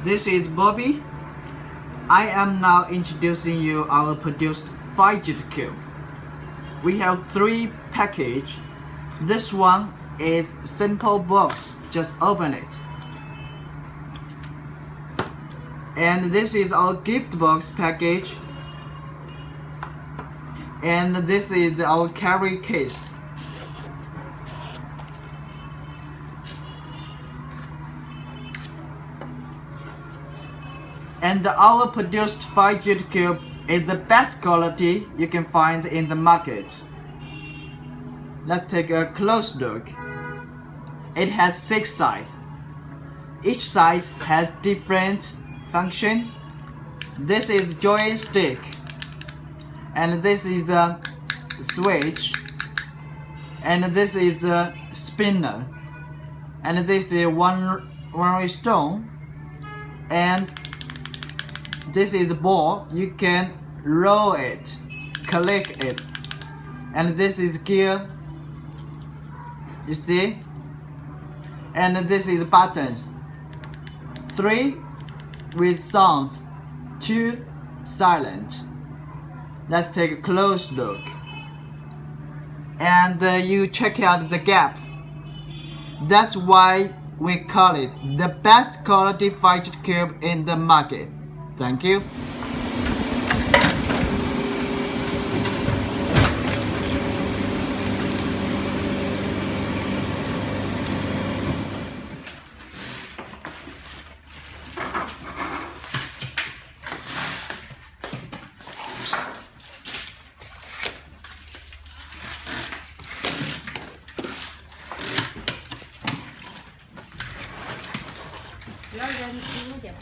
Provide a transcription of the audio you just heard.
This is Bobby. I am now introducing you our produced Fidget Cube. We have 3 packages. This one is simple box, just open it. And this is our gift box package. And this is our carry case. And our produced Fidget Cube is the best quality you can find in the market. Let's take a close look. It has 6 sides. Each side has different function. This is joystick, and this is a switch, and this is a spinner, and this is one stone, and this is a ball. You can roll it, click it, and this is gear. You see? And this is buttons. 3 with sound, 2 silent. Let's take a close look. And you check out the gap. That's why we call it the best quality Fidget Cube in the market. Thank you. Bữa ăn cơm chưa vậy?